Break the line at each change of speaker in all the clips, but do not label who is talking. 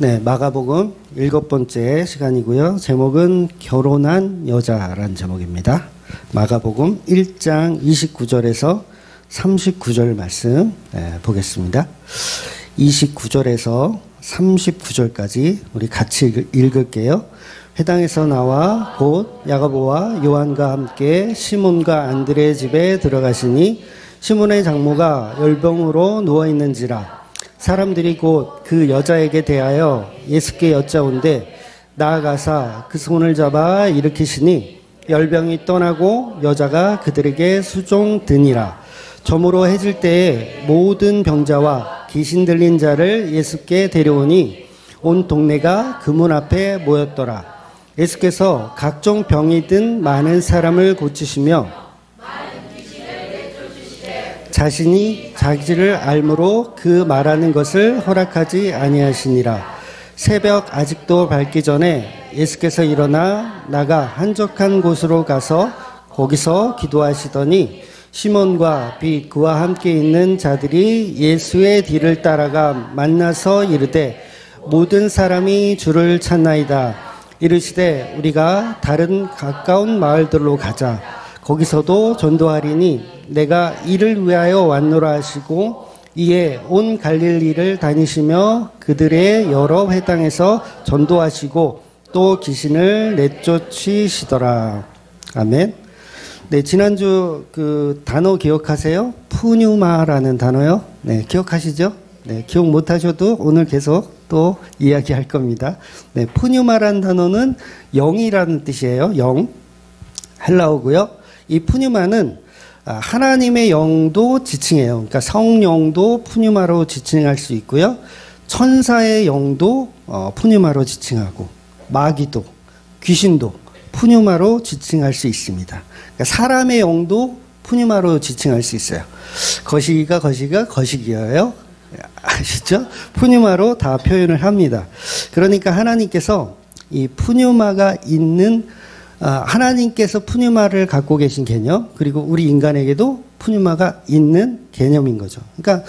네, 마가복음 7번째 시간이고요. 제목은 결혼한 여자란 제목입니다. 마가복음 1장 29절에서 39절 말씀 보겠습니다. 29절에서 39절까지 우리 같이 읽을게요. 회당에서 나와 곧 야고보와 요한과 함께 시몬과 안드레의 집에 들어가시니 시몬의 장모가 열병으로 누워있는지라. 사람들이 곧 그 여자에게 대하여 예수께 여짜온대 나아가사 그 손을 잡아 일으키시니 열병이 떠나고 여자가 그들에게 수종드니라. 저물어 해질 때에 모든 병자와 귀신 들린 자를 예수께 데려오니 온 동네가 그 문 앞에 모였더라. 예수께서 각종 병이 든 많은 사람을 고치시며 자신이 자기를 알므로 그 말하는 것을 허락하지 아니하시니라. 새벽 아직도 밝기 전에 예수께서 일어나 나가 한적한 곳으로 가서 거기서 기도하시더니 시몬과 비 그와 함께 있는 자들이 예수의 뒤를 따라가 만나서 이르되 모든 사람이 주를 찾나이다. 이르시되 우리가 다른 가까운 마을들로 가자. 거기서도 전도하리니 내가 이를 위하여 왔노라 하시고 이에 온 갈릴리를 다니시며 그들의 여러 회당에서 전도하시고 또 귀신을 내쫓으시더라. 아멘. 네, 지난주 그 단어 기억하세요? 푸뉴마라는 단어요. 네, 기억하시죠? 네, 기억 못하셔도 오늘 계속 또 이야기할 겁니다. 네, 푸뉴마라는 단어는 영이라는 뜻이에요. 영. 헬라어고요. 이 푸뉴마는 하나님의 영도 지칭해요. 그러니까 성령도 푸뉴마로 지칭할 수 있고요. 천사의 영도 푸뉴마로 지칭하고 마귀도 귀신도 푸뉴마로 지칭할 수 있습니다. 그러니까 사람의 영도 푸뉴마로 지칭할 수 있어요. 거시기가 거시기예요. 아시죠? 푸뉴마로 다 표현을 합니다. 그러니까 하나님께서 이 푸뉴마가 있는 하나님께서 푸뉴마를 갖고 계신 개념, 그리고 우리 인간에게도 푸뉴마가 있는 개념인 거죠. 그러니까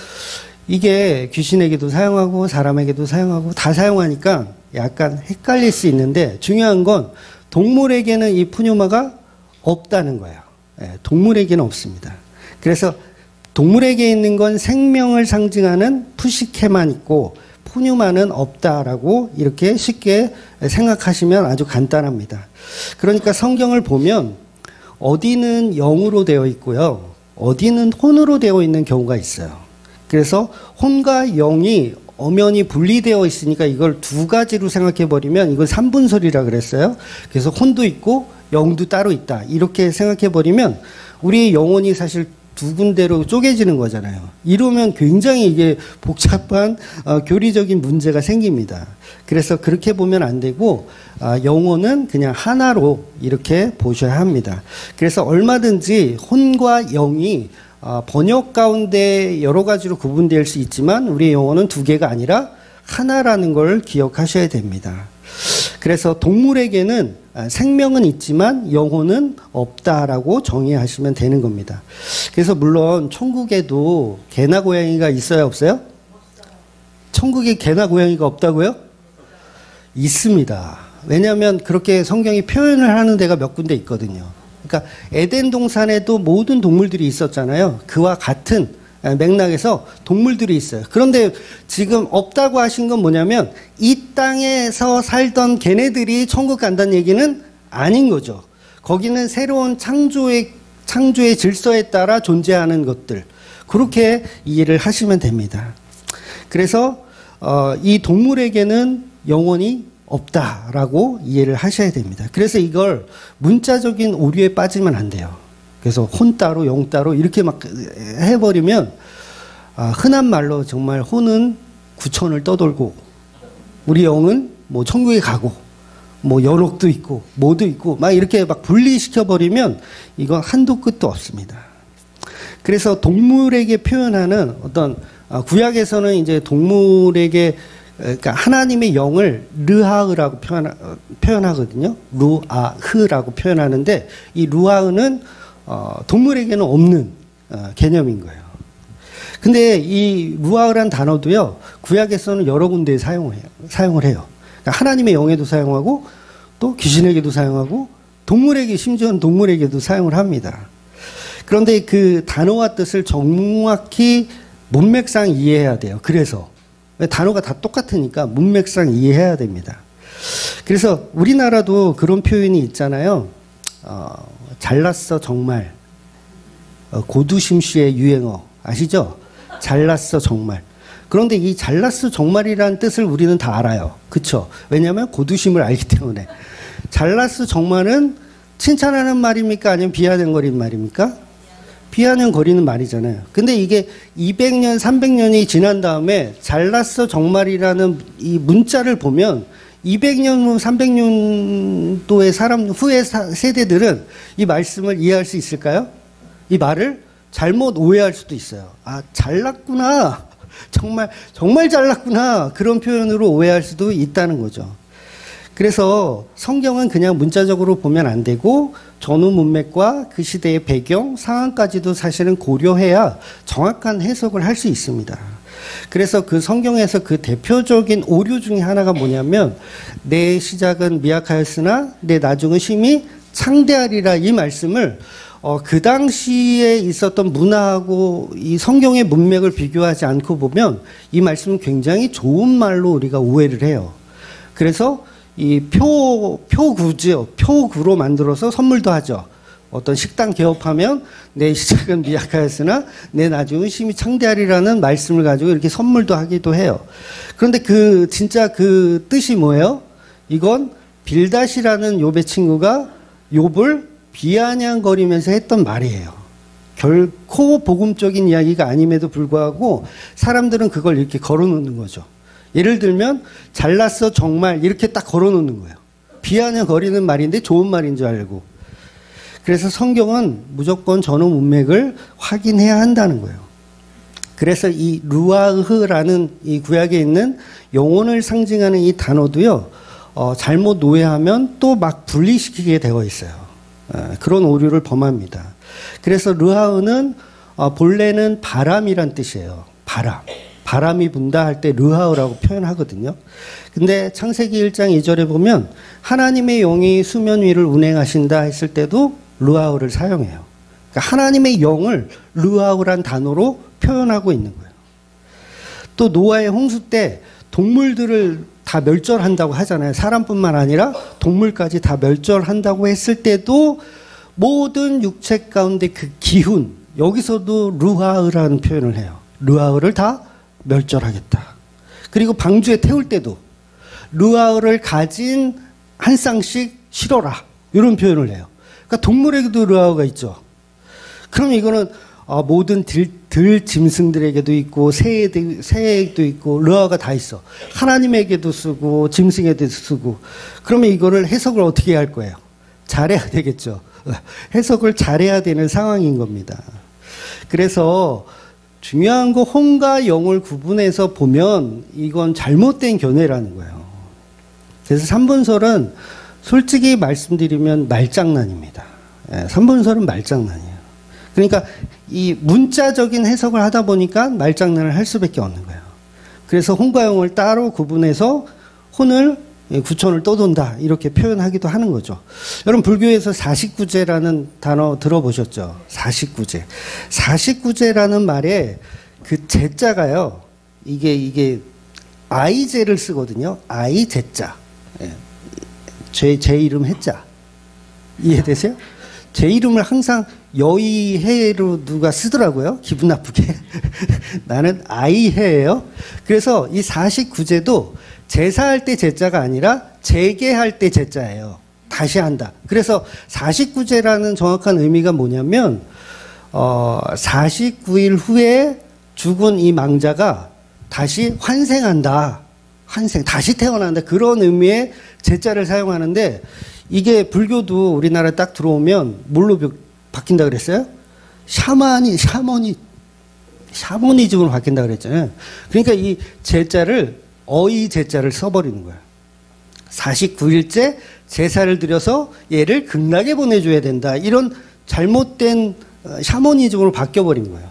이게 귀신에게도 사용하고 사람에게도 사용하고 다 사용하니까 약간 헷갈릴 수 있는데 중요한 건 동물에게는 이 푸뉴마가 없다는 거예요. 동물에게는 없습니다. 그래서 동물에게 있는 건 생명을 상징하는 푸시케만 있고 푸뉴마는 없다라고 이렇게 쉽게 생각하시면 아주 간단합니다. 그러니까 성경을 보면 어디는 영으로 되어 있고요. 어디는 혼으로 되어 있는 경우가 있어요. 그래서 혼과 영이 엄연히 분리되어 있으니까 이걸 두 가지로 생각해 버리면 이건 삼분설이라 그랬어요. 그래서 혼도 있고 영도 따로 있다. 이렇게 생각해 버리면 우리의 영혼이 사실 두 군데로 쪼개지는 거잖아요. 이러면 굉장히 이게 복잡한 교리적인 문제가 생깁니다. 그래서 그렇게 보면 안 되고 영혼은 그냥 하나로 이렇게 보셔야 합니다. 그래서 얼마든지 혼과 영이 번역 가운데 여러 가지로 구분될 수 있지만 우리의 영혼은 두 개가 아니라 하나라는 걸 기억하셔야 됩니다. 그래서 동물에게는 생명은 있지만 영혼은 없다라고 정의하시면 되는 겁니다. 그래서 물론 천국에도 개나 고양이가 있어요, 없어요? 천국에 개나 고양이가 없다고요? 있습니다. 왜냐하면 그렇게 성경이 표현을 하는 데가 몇 군데 있거든요. 그러니까 에덴 동산에도 모든 동물들이 있었잖아요. 그와 같은 맥락에서 동물들이 있어요. 그런데 지금 없다고 하신 건 뭐냐면 이 땅에서 살던 걔네들이 천국 간다는 얘기는 아닌 거죠. 거기는 새로운 창조의 질서에 따라 존재하는 것들. 그렇게 이해를 하시면 됩니다. 그래서 이 동물에게는 영혼이 없다라고 이해를 하셔야 됩니다. 그래서 이걸 문자적인 오류에 빠지면 안 돼요. 그래서 혼 따로 영 따로 이렇게 막 해버리면 흔한 말로 정말 혼은 구천을 떠돌고 우리 영은 뭐 천국에 가고 뭐 연옥도 있고 뭐도 있고 막 이렇게 막 분리시켜 버리면 이건 한도 끝도 없습니다. 그래서 동물에게 표현하는 어떤 구약에서는 이제 동물에게 그러니까 하나님의 영을 르하으라고 표현하거든요. 루아흐라고 표현하는데 이 루아흐는 동물에게는 없는 개념인 거예요. 근데 이 루아흐란 단어도요, 구약에서는 여러 군데에 사용을 해요. 그러니까 하나님의 영에도 사용하고, 또 귀신에게도 사용하고, 동물에게, 심지어는 동물에게도 사용을 합니다. 그런데 그 단어와 뜻을 정확히 문맥상 이해해야 돼요. 그래서. 단어가 다 똑같으니까 문맥상 이해해야 됩니다. 그래서 우리나라도 그런 표현이 있잖아요. 잘났어, 정말. 고두심씨의 유행어. 아시죠? 잘났어, 정말. 그런데 이 잘났어, 정말이라는 뜻을 우리는 다 알아요. 그쵸? 왜냐하면 고두심을 알기 때문에. 잘났어, 정말은 칭찬하는 말입니까? 아니면 비아냥거리는 말입니까? 비아냥거리는 말이잖아요. 근데 이게 200년, 300년이 지난 다음에 잘났어, 정말이라는 이 문자를 보면 200년, 300년도의 사람, 후의 세대들은 이 말씀을 이해할 수 있을까요? 이 말을 잘못 오해할 수도 있어요. 아, 잘났구나. 정말 잘났구나. 그런 표현으로 오해할 수도 있다는 거죠. 그래서 성경은 그냥 문자적으로 보면 안 되고 전후 문맥과 그 시대의 배경, 상황까지도 사실은 고려해야 정확한 해석을 할 수 있습니다. 그래서 그 성경에서 그 대표적인 오류 중에 하나가 뭐냐면 내 시작은 미약하였으나 내 나중은 심히 창대하리라 이 말씀을 그 당시에 있었던 문화하고 이 성경의 문맥을 비교하지 않고 보면 이 말씀은 굉장히 좋은 말로 우리가 오해를 해요. 그래서 이 표구로 만들어서 선물도 하죠. 어떤 식당 개업하면 내 시작은 미약하였으나 내 나중은 심히 창대하리라는 말씀을 가지고 이렇게 선물도 하기도 해요. 그런데 진짜 그 뜻이 뭐예요? 이건 빌닷이라는 욥의 친구가 욥을 비아냥거리면서 했던 말이에요. 결코 복음적인 이야기가 아님에도 불구하고 사람들은 그걸 이렇게 걸어놓는 거죠. 예를 들면 잘났어 정말 이렇게 딱 걸어놓는 거예요. 비아냥거리는 말인데 좋은 말인 줄 알고. 그래서 성경은 무조건 전후 문맥을 확인해야 한다는 거예요. 그래서 이 루아흐라는 이 구약에 있는 영혼을 상징하는 이 단어도요, 잘못 오해하면 또 막 분리시키게 되어 있어요. 그런 오류를 범합니다. 그래서 르하흐는 본래는 바람이란 뜻이에요. 바람이 분다 할 때 르하흐라고 표현하거든요. 근데 창세기 1장 2절에 보면 하나님의 영이 수면 위를 운행하신다 했을 때도 르하흐를 사용해요. 그러니까 하나님의 영을 르하흐란 단어로 표현하고 있는 거예요. 또 노아의 홍수 때 동물들을 다 멸절한다고 하잖아요. 사람뿐만 아니라 동물까지 다 멸절한다고 했을 때도 모든 육체 가운데 그 기훈, 여기서도 르하흐라는 표현을 해요. 르하흐를 다 멸절하겠다. 그리고 방주에 태울 때도 르하흐를 가진 한 쌍씩 실어라. 이런 표현을 해요. 그러니까 동물에게도 르하흐가 있죠. 그럼 이거는 모든 들 짐승들에게도 있고 새에도 있고 르하흐가 다 있어. 하나님에게도 쓰고 짐승에게도 쓰고. 그러면 이거를 해석을 어떻게 할 거예요? 잘해야 되겠죠. 해석을 잘해야 되는 상황인 겁니다. 그래서 중요한 거 혼과 영을 구분해서 보면 이건 잘못된 견해라는 거예요. 그래서 삼분설은 솔직히 말씀드리면 말장난입니다. 3분설은 말장난이에요. 그러니까 이 문자적인 해석을 하다 보니까 말장난을 할 수밖에 없는 거예요. 그래서 혼과 영을 따로 구분해서 혼을 구천을 떠돈다 이렇게 표현하기도 하는 거죠. 여러분 불교에서 사식구제라는 단어 들어보셨죠? 사식구제. 사식구제라는 말에 그 제자가요. 이게 아이제를 쓰거든요. 아이제자. 제 이름 해자. 이해되세요? 제 이름을 항상 여의해로 누가 쓰더라고요. 기분 나쁘게. 나는 아이해예요. 그래서 이 사식구제도 제사할 때 제자가 아니라 재개할 때 제자예요. 다시 한다. 그래서 49제라는 정확한 의미가 뭐냐면 49일 후에 죽은 이 망자가 다시 환생한다. 다시 태어난다. 그런 의미의 제자를 사용하는데 이게 불교도 우리나라에 딱 들어오면 뭘로 바뀐다 그랬어요? 샤머니즘으로 바뀐다 그랬잖아요. 그러니까 이 제자를 어이 제자를 써버리는 거예요. 49일째 제사를 드려서 얘를 극락에 보내줘야 된다. 이런 잘못된 샤머니즘으로 바뀌어버린 거예요.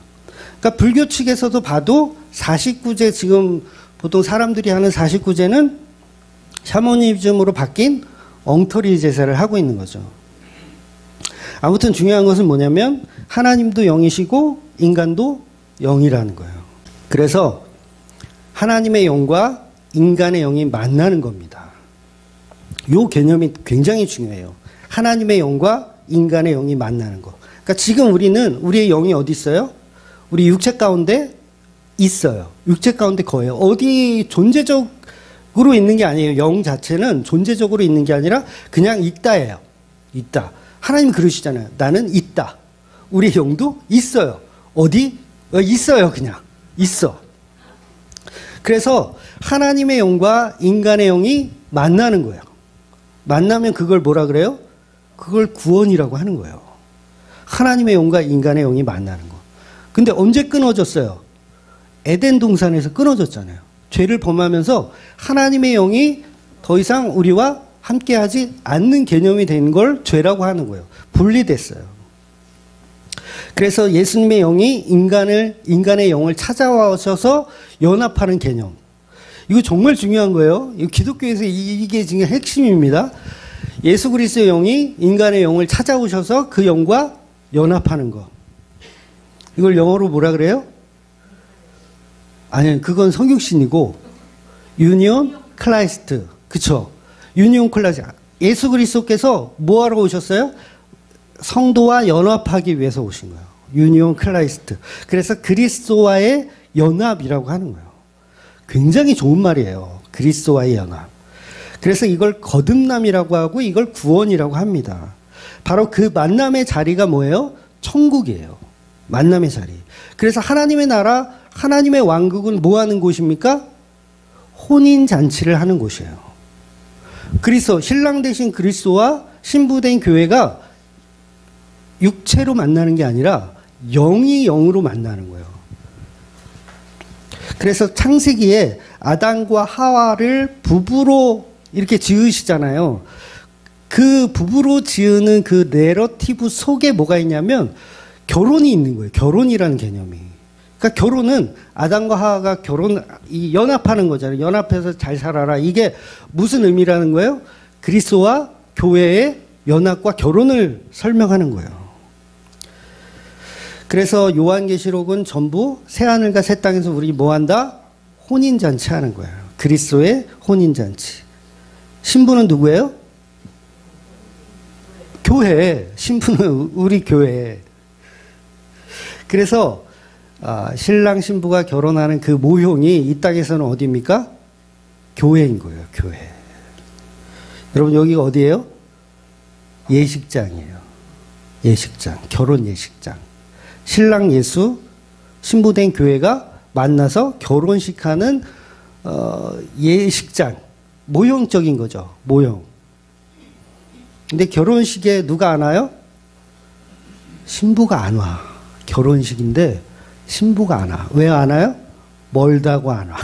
그러니까 불교 측에서도 봐도 49제, 지금 보통 사람들이 하는 49제는 샤머니즘으로 바뀐 엉터리 제사를 하고 있는 거죠. 아무튼 중요한 것은 뭐냐면 하나님도 영이시고 인간도 영이라는 거예요. 그래서 하나님의 영과 인간의 영이 만나는 겁니다. 이 개념이 굉장히 중요해요. 하나님의 영과 인간의 영이 만나는 거. 그러니까 지금 우리의 영이 어디 있어요? 우리 육체 가운데 있어요. 육체 가운데 거예요. 어디 존재적으로 있는 게 아니에요. 영 자체는 존재적으로 있는 게 아니라 그냥 있다예요. 있다. 하나님 그러시잖아요. 나는 있다. 우리 영도 있어요. 어디? 있어요. 그냥. 있어. 그래서 하나님의 영과 인간의 영이 만나는 거예요. 만나면 그걸 뭐라 그래요? 그걸 구원이라고 하는 거예요. 하나님의 영과 인간의 영이 만나는 거. 근데 언제 끊어졌어요? 에덴 동산에서 끊어졌잖아요. 죄를 범하면서 하나님의 영이 더 이상 우리와 함께하지 않는 개념이 된 걸 죄라고 하는 거예요. 분리됐어요. 그래서 예수님의 영이 인간의 영을 찾아와셔서 연합하는 개념. 이거 정말 중요한 거예요. 기독교에서 이게 지금 핵심입니다. 예수 그리스도의 영이 인간의 영을 찾아오셔서 그 영과 연합하는 거. 이걸 영어로 뭐라 그래요? 아니, 그건 성육신이고 유니온 클라이스트. 그쵸? 유니온 클라이스트. 예수 그리스도께서 뭐하러 오셨어요? 성도와 연합하기 위해서 오신 거예요. 유니온 클라이스트. 그래서 그리스도와의 연합이라고 하는 거예요. 굉장히 좋은 말이에요. 그리스도와의 연합. 그래서 이걸 거듭남이라고 하고 이걸 구원이라고 합니다. 바로 그 만남의 자리가 뭐예요? 천국이에요. 만남의 자리. 그래서 하나님의 나라, 하나님의 왕국은 뭐 하는 곳입니까? 혼인잔치를 하는 곳이에요. 그리스도, 신랑 대신 그리스도와 신부된 교회가 육체로 만나는 게 아니라 영이 영으로 만나는 거예요. 그래서 창세기에 아담과 하와를 부부로 이렇게 지으시잖아요. 그 부부로 지으는 그 내러티브 속에 뭐가 있냐면 결혼이 있는 거예요. 결혼이라는 개념이. 그러니까 결혼은 아담과 하와가 연합하는 거잖아요. 연합해서 잘 살아라. 이게 무슨 의미라는 거예요? 그리스도와 교회의 연합과 결혼을 설명하는 거예요. 그래서 요한계시록은 전부 새하늘과 새 땅에서 우리 뭐 한다? 혼인잔치 하는 거예요. 그리스도의 혼인잔치. 신부는 누구예요? 교회. 신부는 우리 교회. 그래서 신랑 신부가 결혼하는 그 모형이 이 땅에서는 어디입니까? 교회인 거예요. 교회. 여러분 여기가 어디예요? 예식장이에요. 예식장. 결혼 예식장. 신랑 예수, 신부된 교회가 만나서 결혼식하는 예식장. 모형적인 거죠. 모형. 근데 결혼식에 누가 안 와요? 신부가 안 와. 결혼식인데 신부가 안 와. 왜 안 와요? 멀다고 안 와.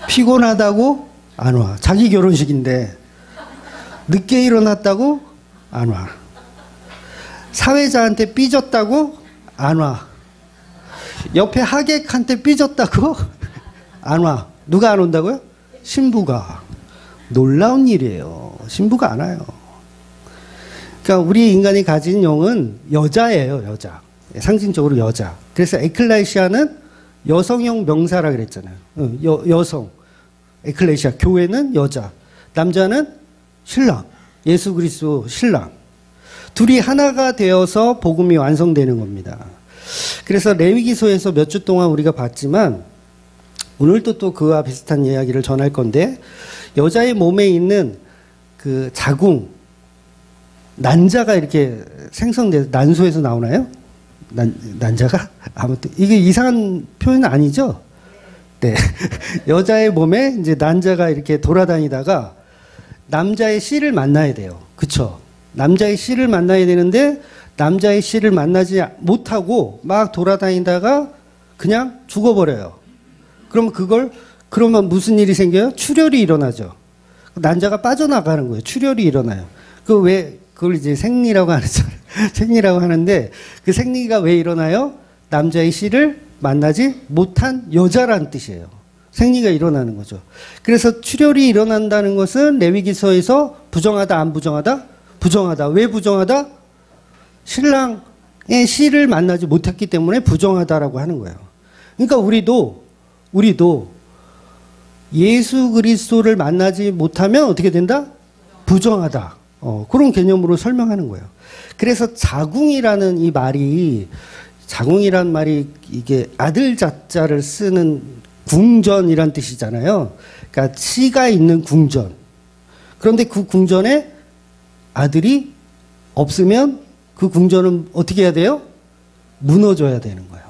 피곤하다고 안 와. 자기 결혼식인데 늦게 일어났다고 안 와. 사회자한테 삐졌다고 안 와. 옆에 하객한테 삐졌다고 안 와. 누가 안 온다고요? 신부가. 놀라운 일이에요. 신부가 안 와요. 그러니까 우리 인간이 가진 영은 여자예요. 여자. 상징적으로 여자. 그래서 에클레시아는 여성형 명사라 그랬잖아요. 여성. 에클레시아. 교회는 여자. 남자는 신랑. 예수 그리스도 신랑. 둘이 하나가 되어서 복음이 완성되는 겁니다. 그래서 레위기서에서 몇 주 동안 우리가 봤지만 오늘도 또 그와 비슷한 이야기를 전할 건데 여자의 몸에 있는 그 자궁, 난자가 이렇게 생성돼서 난소에서 나오나요? 난자가? 아무튼 이게 이상한 표현은 아니죠? 네. 여자의 몸에 이제 난자가 이렇게 돌아다니다가 남자의 씨를 만나야 돼요. 그쵸? 남자의 씨를 만나야 되는데 남자의 씨를 만나지 못하고 막 돌아다니다가 그냥 죽어버려요. 그러면 무슨 일이 생겨요? 출혈이 일어나죠. 난자가 빠져나가는 거예요. 출혈이 일어나요. 그걸 이제 생리라고 하는데 그 생리가 왜 일어나요? 남자의 씨를 만나지 못한 여자라는 뜻이에요. 생리가 일어나는 거죠. 그래서 출혈이 일어난다는 것은 레위기서에서 부정하다, 안 부정하다? 부정하다. 왜 부정하다? 신랑의 씨를 만나지 못했기 때문에 부정하다라고 하는 거예요. 그러니까 우리도 예수 그리스도를 만나지 못하면 어떻게 된다? 부정하다. 그런 개념으로 설명하는 거예요. 그래서 자궁이라는 말이 이게 아들 자자를 쓰는 궁전이란 뜻이잖아요. 그러니까 씨가 있는 궁전. 그런데 그 궁전에 아들이 없으면 그 궁전은 어떻게 해야 돼요? 무너져야 되는 거예요.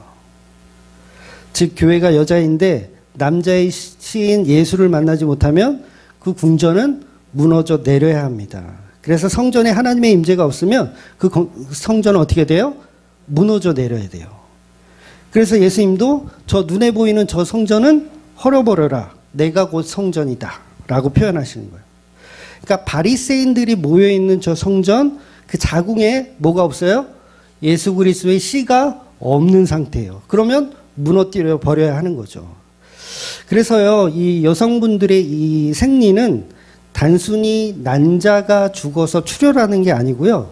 즉 교회가 여자인데 남자의 씨인 예수를 만나지 못하면 그 궁전은 무너져 내려야 합니다. 그래서 성전에 하나님의 임재가 없으면 그 성전은 어떻게 돼요? 무너져 내려야 돼요. 그래서 예수님도 저 눈에 보이는 저 성전은 헐어버려라. 내가 곧 성전이다. 라고 표현하시는 거예요. 그러니까 바리새인들이 모여있는 저 성전, 그 자궁에 뭐가 없어요? 예수 그리스도의 씨가 없는 상태예요. 그러면 무너뜨려 버려야 하는 거죠. 그래서요, 이 여성분들의 이 생리는 단순히 난자가 죽어서 출혈하는 게 아니고요.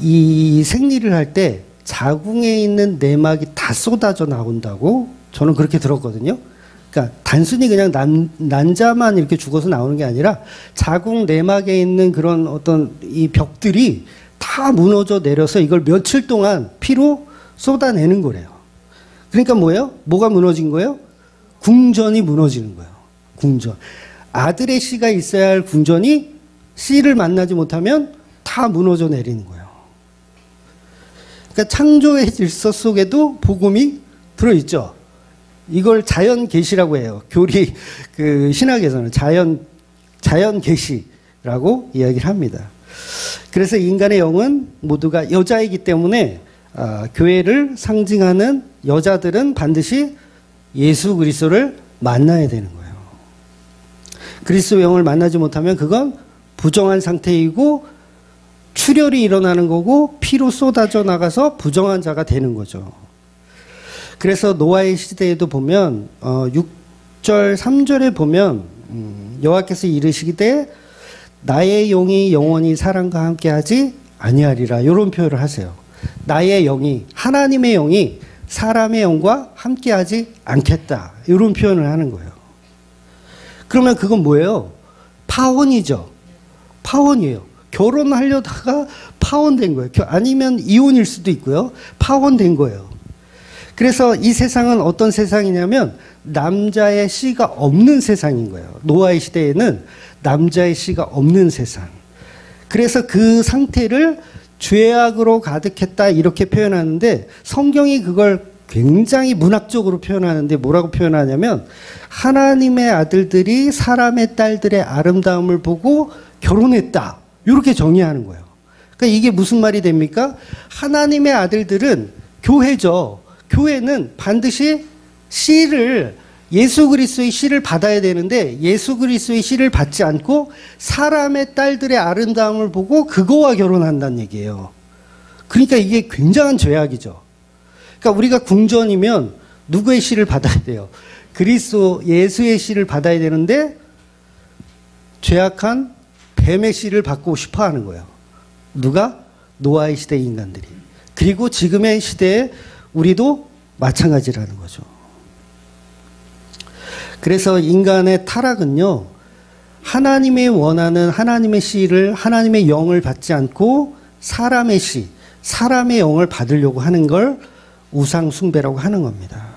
이 생리를 할 때 자궁에 있는 내막이 다 쏟아져 나온다고 저는 그렇게 들었거든요. 그러니까 단순히 그냥 난자만 이렇게 죽어서 나오는 게 아니라 자궁 내막에 있는 그런 어떤 이 벽들이 다 무너져 내려서 이걸 며칠 동안 피로 쏟아내는 거래요. 그러니까 뭐예요? 뭐가 무너진 거예요? 궁전이 무너지는 거예요. 궁전. 아들의 씨가 있어야 할 궁전이 씨를 만나지 못하면 다 무너져 내리는 거예요. 그러니까 창조의 질서 속에도 복음이 들어있죠. 이걸 자연 계시라고 해요. 교리 그 신학에서는 자연 계시라고 이야기를 합니다. 그래서 인간의 영은 모두가 여자이기 때문에 교회를 상징하는 여자들은 반드시 예수 그리스도를 만나야 되는 거예요. 그리스도의 영을 만나지 못하면 그건 부정한 상태이고 출혈이 일어나는 거고 피로 쏟아져 나가서 부정한 자가 되는 거죠. 그래서 노아의 시대에도 보면 6절 3절에 보면 여호와께서 이르시기되 나의 영이 영원히 사람과 함께하지 아니하리라 이런 표현을 하세요. 나의 영이 하나님의 영이 사람의 영과 함께하지 않겠다 이런 표현을 하는 거예요. 그러면 그건 뭐예요? 파혼이죠. 파혼이에요. 결혼하려다가 파혼된 거예요. 아니면 이혼일 수도 있고요. 파혼된 거예요. 그래서 이 세상은 어떤 세상이냐면 남자의 씨가 없는 세상인 거예요. 노아의 시대에는 남자의 씨가 없는 세상. 그래서 그 상태를 죄악으로 가득했다 이렇게 표현하는데 성경이 그걸 굉장히 문학적으로 표현하는데 뭐라고 표현하냐면 하나님의 아들들이 사람의 딸들의 아름다움을 보고 결혼했다. 이렇게 정의하는 거예요. 그러니까 이게 무슨 말이 됩니까? 하나님의 아들들은 교회죠. 교회는 반드시 씨를 예수 그리스도의 씨를 받아야 되는데 예수 그리스도의 씨를 받지 않고 사람의 딸들의 아름다움을 보고 그거와 결혼한다는 얘기예요. 그러니까 이게 굉장한 죄악이죠. 그러니까 우리가 궁전이면 누구의 씨를 받아야 돼요? 그리스도 예수의 씨를 받아야 되는데 죄악한 뱀의 씨를 받고 싶어 하는 거예요. 누가? 노아의 시대의 인간들이. 그리고 지금의 시대에 우리도 마찬가지라는 거죠. 그래서 인간의 타락은요, 하나님이 원하는 하나님의 씨를, 하나님의 영을 받지 않고 사람의 씨, 사람의 영을 받으려고 하는 걸 우상숭배라고 하는 겁니다.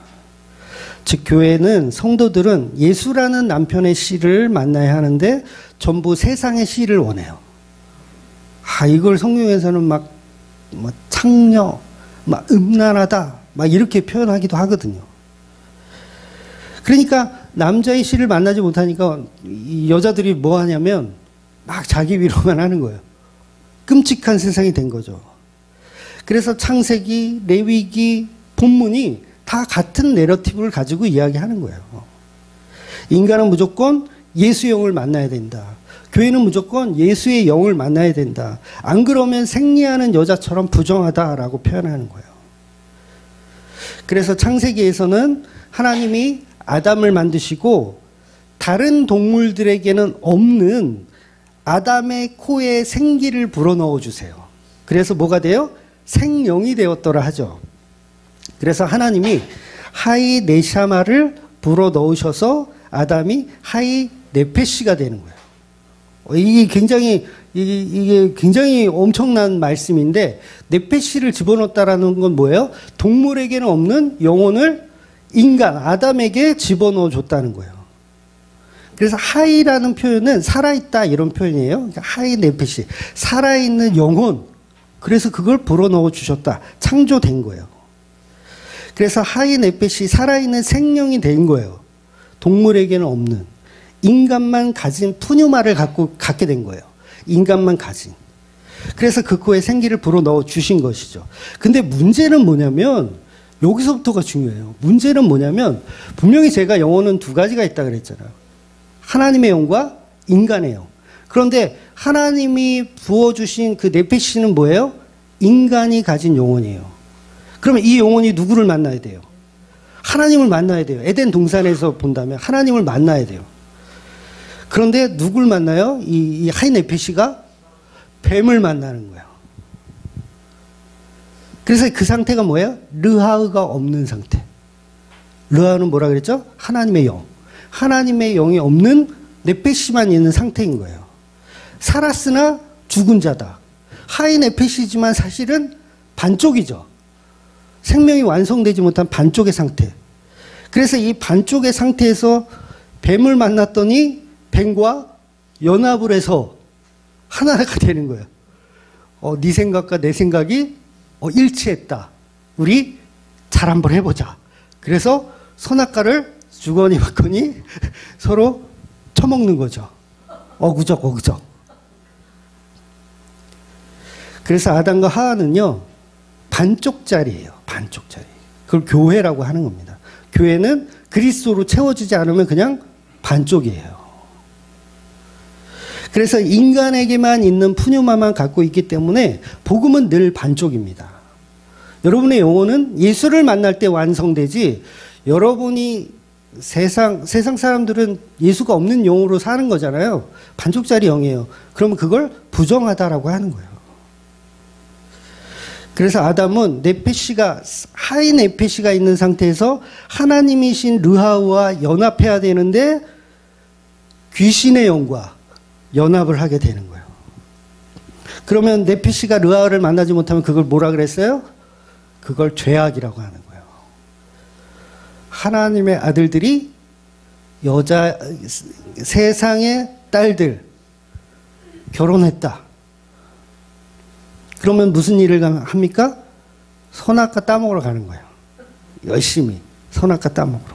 즉 교회는 성도들은 예수라는 남편의 씨를 만나야 하는데 전부 세상의 씨를 원해요. 이걸 성경에서는 막 창녀, 막 음란하다, 막 이렇게 표현하기도 하거든요. 그러니까 남자의 씨를 만나지 못하니까 이 여자들이 뭐 하냐면 막 자기 위로만 하는 거예요. 끔찍한 세상이 된 거죠. 그래서 창세기, 레위기, 본문이 다 같은 내러티브를 가지고 이야기하는 거예요. 인간은 무조건 예수의 영을 만나야 된다. 교회는 무조건 예수의 영을 만나야 된다. 안 그러면 생리하는 여자처럼 부정하다라고 표현하는 거예요. 그래서 창세기에서는 하나님이 아담을 만드시고 다른 동물들에게는 없는 아담의 코에 생기를 불어넣어 주세요. 그래서 뭐가 돼요? 생명이 되었더라 하죠. 그래서 하나님이 하이 네샤마를 불어넣으셔서 아담이 하이 네페시가 되는 거예요. 이게 굉장히 엄청난 말씀인데, 네페시를 집어넣었다라는 건 뭐예요? 동물에게는 없는 영혼을 인간 아담에게 집어넣어 줬다는 거예요. 그래서 하이라는 표현은 살아있다 이런 표현이에요. 그러니까 하이 네페시, 살아있는 영혼. 그래서 그걸 불어넣어 주셨다. 창조된 거예요. 그래서 하이 네페시, 살아있는 생명이 된 거예요. 동물에게는 없는. 인간만 가진 푸뉴마를 갖게 된 거예요. 인간만 가진. 그래서 그 코에 생기를 불어넣어 주신 것이죠. 근데 문제는 뭐냐면, 여기서부터가 중요해요. 문제는 뭐냐면, 분명히 제가 영혼은 두 가지가 있다 그랬잖아요. 하나님의 영과 인간의 영. 그런데 하나님이 부어주신 그 네페시는 뭐예요? 인간이 가진 영혼이에요. 그러면 이 영혼이 누구를 만나야 돼요? 하나님을 만나야 돼요. 에덴 동산에서 본다면 하나님을 만나야 돼요. 그런데 누굴 만나요? 이 하이 네페시가 뱀을 만나는 거예요. 그래서 그 상태가 뭐예요? 르하흐가 없는 상태. 르하흐는 뭐라 그랬죠? 하나님의 영. 하나님의 영이 없는 네페시만 있는 상태인 거예요. 살았으나 죽은 자다. 하이 네페시지만 사실은 반쪽이죠. 생명이 완성되지 못한 반쪽의 상태. 그래서 이 반쪽의 상태에서 뱀을 만났더니 뱀과 연합을 해서 하나가 되는 거예요. 네 생각과 내 생각이 일치했다. 우리 잘 한번 해보자. 그래서 선악과를 주거니 받거니 서로 처먹는 거죠. 어그적. 그래서 아담과 하와는요, 반쪽짜리예요. 반쪽짜리. 그걸 교회라고 하는 겁니다. 교회는 그리스도로 채워지지 않으면 그냥 반쪽이에요. 그래서 인간에게만 있는 푸뉴마만 갖고 있기 때문에 복음은 늘 반쪽입니다. 여러분의 영혼은 예수를 만날 때 완성되지, 여러분이 세상 사람들은 예수가 없는 영으로 사는 거잖아요. 반쪽짜리 영이에요. 그러면 그걸 부정하다라고 하는 거예요. 그래서 아담은 하이 네페시가 있는 상태에서 하나님이신 르하우와 연합해야 되는데 귀신의 영과 연합을 하게 되는 거예요. 그러면 네페시가 르하우를 만나지 못하면 그걸 뭐라 그랬어요? 그걸 죄악이라고 하는 거예요. 하나님의 아들들이 세상의 딸들 결혼했다. 그러면 무슨 일을 합니까? 선악과 따먹으러 가는 거예요. 열심히 선악과 따먹으러.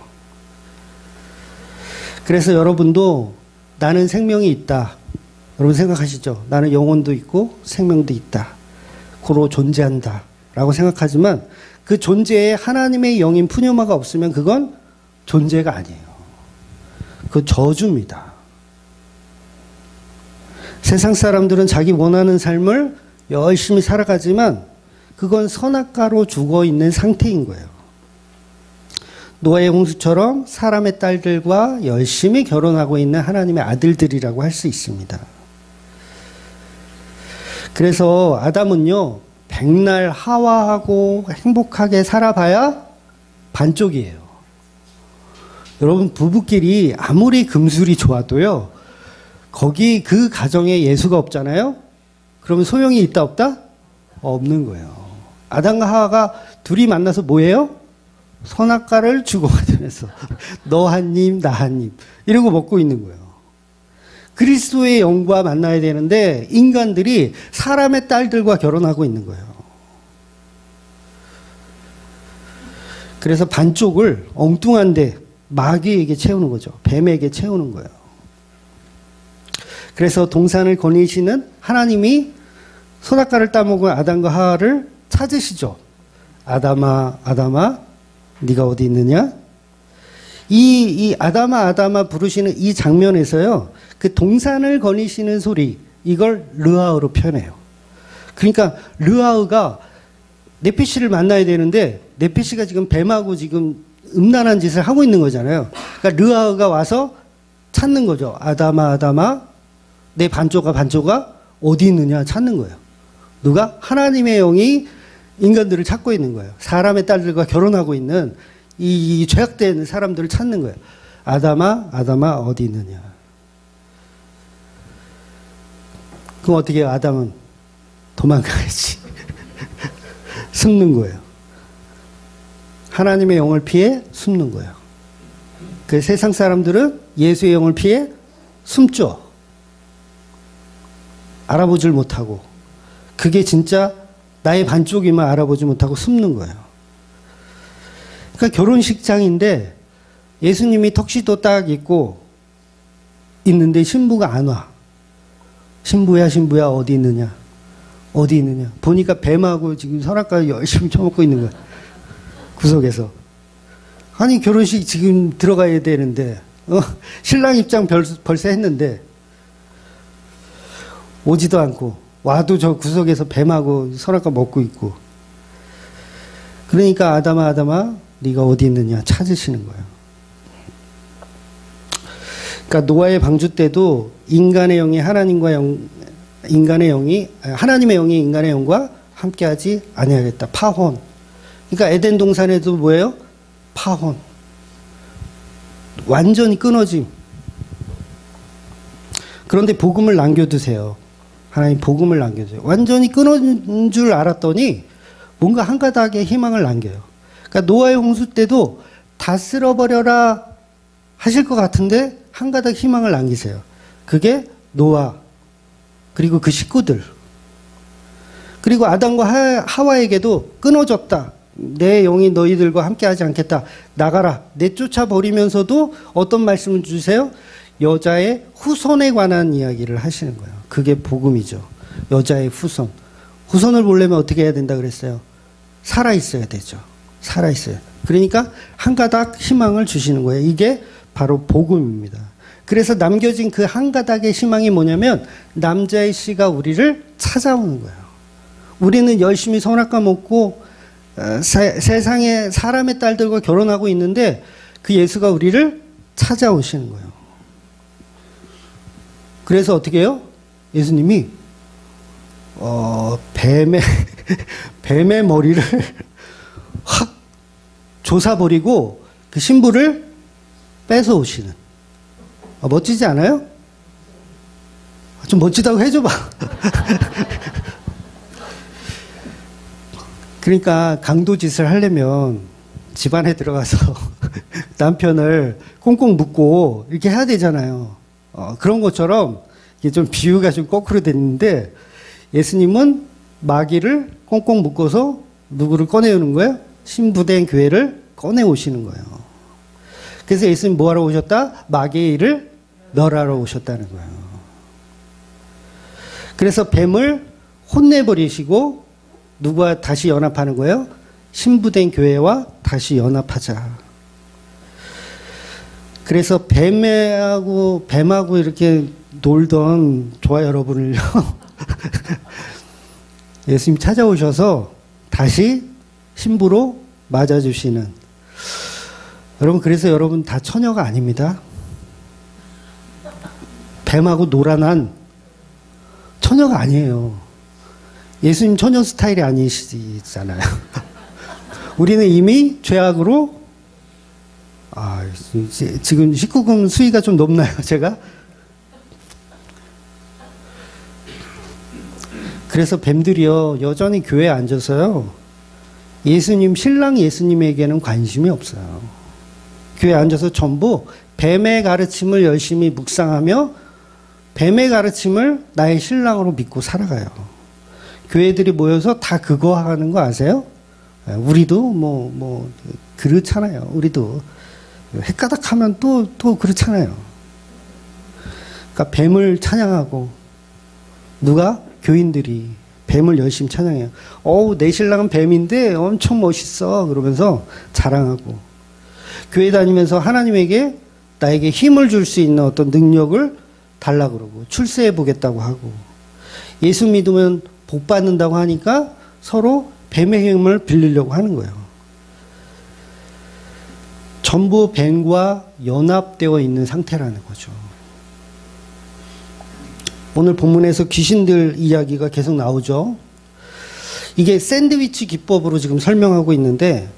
그래서 여러분도 나는 생명이 있다. 여러분 생각하시죠? 나는 영혼도 있고 생명도 있다. 고로 존재한다. 라고 생각하지만 그 존재에 하나님의 영인 푸뉴마가 없으면 그건 존재가 아니에요. 그 저주입니다. 세상 사람들은 자기 원하는 삶을 열심히 살아가지만 그건 선악과로 죽어 있는 상태인 거예요. 노아의 홍수처럼 사람의 딸들과 열심히 결혼하고 있는 하나님의 아들들이라고 할 수 있습니다. 그래서 아담은요, 백날 하와하고 행복하게 살아봐야 반쪽이에요. 여러분, 부부끼리 아무리 금술이 좋아도요, 거기 그 가정에 예수가 없잖아요? 그러면 소용이 있다 없다? 없는 거예요. 아담과 하와가 둘이 만나서 뭐예요? 선악과를 주고받으면서 너 한 입, 나 한 입 이러고 먹고 있는 거예요. 그리스도의 영과 만나야 되는데 인간들이 사람의 딸들과 결혼하고 있는 거예요. 그래서 반쪽을 엉뚱한데 마귀에게 채우는 거죠. 뱀에게 채우는 거예요. 그래서 동산을 거니시는 하나님이 선악과를 따먹은 아담과 하와를 찾으시죠. 아담아, 아담아, 네가 어디 있느냐? 이 아담아 부르시는 이 장면에서요, 그 동산을 거니시는 소리, 이걸 르하우로 표현해요. 그러니까 르하우가 네피시를 만나야 되는데 네피시가 지금 뱀하고 지금 음란한 짓을 하고 있는 거잖아요. 그러니까 르아가 와서 찾는 거죠. 아담아, 아담아, 내 반쪽아 어디 있느냐 찾는 거예요. 누가? 하나님의 영이 인간들을 찾고 있는 거예요. 사람의 딸들과 결혼하고 있는 이 죄악된 사람들을 찾는 거예요. 아담아, 아담아 어디 있느냐. 그럼 어떻게 해요? 아담은 도망가야지. 숨는 거예요. 하나님의 영을 피해 숨는 거예요. 그 세상 사람들은 예수의 영을 피해 숨죠. 알아보질 못하고. 그게 진짜 나의 반쪽이면 알아보지 못하고 숨는 거예요. 그러니까 결혼식장인데 예수님이 턱시도 딱 입고 있는데 신부가 안 와. 신부야 어디 있느냐. 어디 있느냐. 보니까 뱀하고 지금 선악과 열심히 처먹고 있는 거야. 구석에서. 아니 결혼식 지금 들어가야 되는데 신랑 입장 벌써 했는데 오지도 않고 와도 저 구석에서 뱀하고 선악과 먹고 있고. 그러니까 아담아 아담아 네가 어디 있느냐 찾으시는 거예요. 그러니까 노아의 방주 때도 인간의 영이 하나님의 영이 인간의 영과 함께하지 아니하겠다. 파혼. 그러니까 에덴 동산에도 뭐예요? 파혼. 완전히 끊어짐. 그런데 복음을 남겨두세요. 하나님 복음을 남겨줘요. 완전히 끊어진 줄 알았더니 뭔가 한 가닥의 희망을 남겨요. 그러니까 노아의 홍수 때도 다 쓸어버려라 하실 것 같은데 한 가닥 희망을 남기세요. 그게 노아 그리고 그 식구들 그리고 아담과 하와에게도 끊어졌다. 내 영이 너희들과 함께하지 않겠다. 나가라. 내쫓아버리면서도 어떤 말씀을 주세요? 여자의 후손에 관한 이야기를 하시는 거예요. 그게 복음이죠. 여자의 후손. 후손을 보려면 어떻게 해야 된다 그랬어요? 살아있어야 되죠. 살아있어요. 그러니까 한 가닥 희망을 주시는 거예요. 이게 바로 복음입니다. 그래서 남겨진 그 한 가닥의 희망이 뭐냐면 남자의 씨가 우리를 찾아오는 거예요. 우리는 열심히 선악과 먹고 세상에 사람의 딸들과 결혼하고 있는데 그 예수가 우리를 찾아오시는 거예요. 그래서 어떻게 해요? 예수님이 뱀의 머리를 확 조사버리고 그 신부를 뺏어오시는. 멋지지 않아요? 좀 멋지다고 해줘봐. 그러니까 강도짓을 하려면 집안에 들어가서 남편을 꽁꽁 묶고 이렇게 해야 되잖아요. 그런 것처럼 이게 좀 비유가 좀 거꾸로 됐는데 예수님은 마귀를 꽁꽁 묶어서 누구를 꺼내오는 거예요? 신부된 교회를 꺼내오시는 거예요. 그래서 예수님 뭐하러 오셨다? 마귀의 일을 멸하러 오셨다는 거예요. 그래서 뱀을 혼내버리시고 누구와 다시 연합하는 거예요? 신부된 교회와 다시 연합하자. 그래서 뱀하고 이렇게 놀던 저와 여러분을요. 예수님 찾아오셔서 다시 신부로 맞아주시는. 여러분 그래서 여러분 다 처녀가 아닙니다. 뱀하고 놀아난 처녀가 아니에요. 예수님 처녀 스타일이 아니시잖아요. 우리는 이미 죄악으로 지금 19금 수위가 좀 높나요, 제가? 그래서 뱀들이요, 여전히 교회에 앉아서요, 신랑 예수님에게는 관심이 없어요. 교회에 앉아서 전부 뱀의 가르침을 열심히 묵상하며 뱀의 가르침을 나의 신랑으로 믿고 살아가요. 교회들이 모여서 다 그거 하는 거 아세요? 우리도 그렇잖아요. 우리도 헷가닥 하면 또 그렇잖아요. 그러니까 뱀을 찬양하고 누가? 교인들이 뱀을 열심히 찬양해요. 내 신랑은 뱀인데 엄청 멋있어. 그러면서 자랑하고 교회 다니면서 하나님에게 나에게 힘을 줄 수 있는 어떤 능력을 달라 그러고 출세해 보겠다고 하고 예수 믿으면 복 받는다고 하니까 서로 뱀의 힘을 빌리려고 하는 거예요. 전부 뱀과 연합되어 있는 상태라는 거죠. 오늘 본문에서 귀신들 이야기가 계속 나오죠. 이게 샌드위치 기법으로 지금 설명하고 있는데,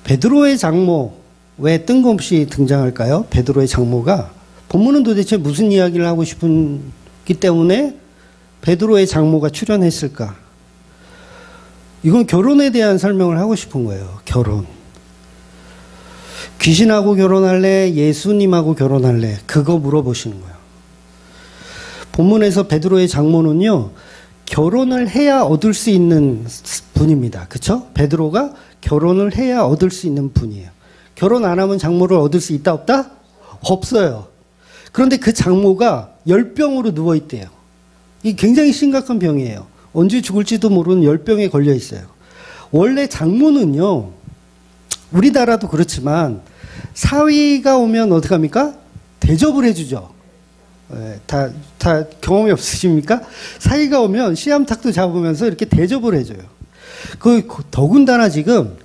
베드로의 장모, 왜 뜬금없이 등장할까요? 베드로의 장모가 본문은 도대체 무슨 이야기를 하고 싶기 때문에 베드로의 장모가 출연했을까? 이건 결혼에 대한 설명을 하고 싶은 거예요. 결혼. 귀신하고 결혼할래? 예수님하고 결혼할래? 그거 물어보시는 거예요. 본문에서 베드로의 장모는요, 결혼을 해야 얻을 수 있는 분입니다. 그쵸? 베드로가 결혼을 해야 얻을 수 있는 분이에요. 결혼 안 하면 장모를 얻을 수 있다, 없다? 없어요. 그런데 그 장모가 열병으로 누워있대요. 이게 굉장히 심각한 병이에요. 언제 죽을지도 모르는 열병에 걸려 있어요. 원래 장모는요, 우리나라도 그렇지만 사위가 오면 어떡합니까? 대접을 해주죠. 다 경험이 없으십니까? 사위가 오면 씨암탉도 잡으면서 이렇게 대접을 해줘요. 더군다나 지금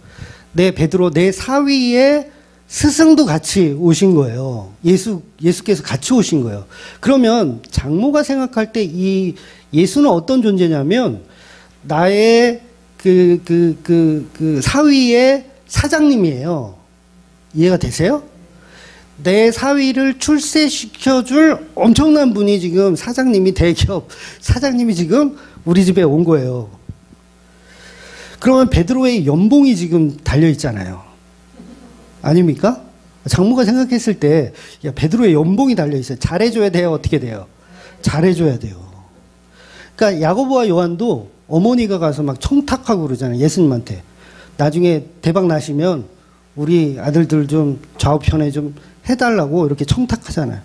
내 베드로, 내 사위의 스승도 같이 오신 거예요. 예수께서 같이 오신 거예요. 그러면 장모가 생각할 때 이 예수는 어떤 존재냐면 나의 사위의 사장님이에요. 이해가 되세요? 내 사위를 출세시켜줄 엄청난 분이 지금 사장님이, 대기업 사장님이 지금 우리 집에 온 거예요. 그러면 베드로의 연봉이 지금 달려있잖아요. 아닙니까? 장모가 생각했을 때, 야, 베드로의 연봉이 달려있어요. 잘해줘야 돼요? 어떻게 돼요? 잘해줘야 돼요. 그러니까 야고보와 요한도 어머니가 가서 막 청탁하고 그러잖아요. 예수님한테. 나중에 대박 나시면 우리 아들들 좀 좌우편에 좀 해달라고 이렇게 청탁하잖아요.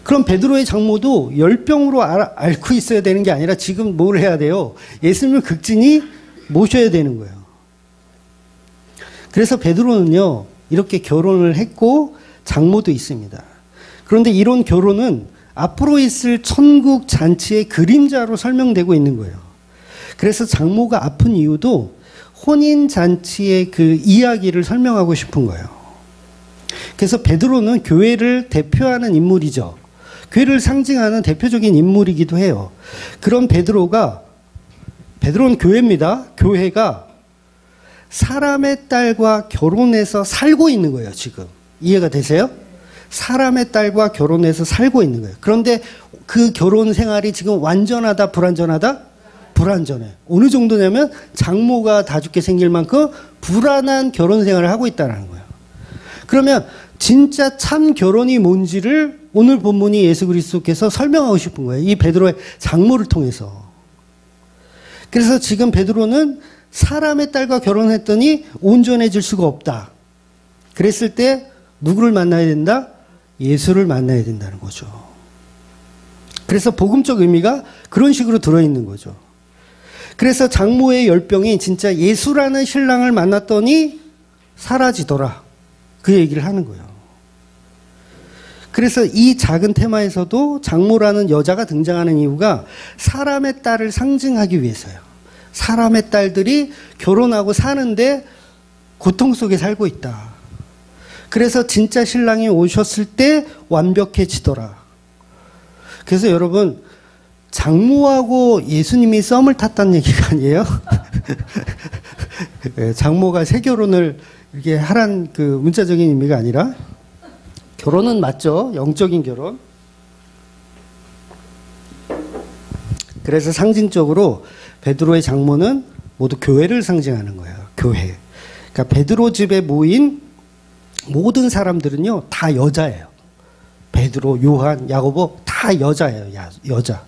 그럼 베드로의 장모도 열병으로 앓고 있어야 되는 게 아니라 지금 뭘 해야 돼요? 예수님을 극진히 모셔야 되는 거예요. 그래서 베드로는요, 이렇게 결혼을 했고 장모도 있습니다. 그런데 이런 결혼은 앞으로 있을 천국 잔치의 그림자로 설명되고 있는 거예요. 그래서 장모가 아픈 이유도 혼인 잔치의 그 이야기를 설명하고 싶은 거예요. 그래서 베드로는 교회를 대표하는 인물이죠. 교회를 상징하는 대표적인 인물이기도 해요. 그런 베드로는 교회입니다. 교회가 사람의 딸과 결혼해서 살고 있는 거예요, 지금. 이해가 되세요? 사람의 딸과 결혼해서 살고 있는 거예요. 그런데 그 결혼 생활이 지금 완전하다, 불완전하다? 불완전해. 어느 정도냐면 장모가 다 죽게 생길 만큼 불안한 결혼 생활을 하고 있다는 거예요. 그러면 진짜 참 결혼이 뭔지를 오늘 본문이 예수 그리스도께서 설명하고 싶은 거예요. 이 베드로의 장모를 통해서. 그래서 지금 베드로는 사람의 딸과 결혼했더니 온전해질 수가 없다. 그랬을 때 누구를 만나야 된다? 예수를 만나야 된다는 거죠. 그래서 복음적 의미가 그런 식으로 들어있는 거죠. 그래서 장모의 열병이 진짜 예수라는 신랑을 만났더니 사라지더라. 그 얘기를 하는 거예요. 그래서 이 작은 테마에서도 장모라는 여자가 등장하는 이유가 사람의 딸을 상징하기 위해서요. 사람의 딸들이 결혼하고 사는데 고통 속에 살고 있다. 그래서 진짜 신랑이 오셨을 때 완벽해지더라. 그래서 여러분, 장모하고 예수님이 썸을 탔다는 얘기가 아니에요? 장모가 새 결혼을 이렇게 하란 그 문자적인 의미가 아니라 결혼은 맞죠. 영적인 결혼. 그래서 상징적으로 베드로의 장모는 모두 교회를 상징하는 거예요. 교회. 그러니까 베드로 집에 모인 모든 사람들은요, 다 여자예요. 베드로, 요한, 야고보 다 여자예요. 여자.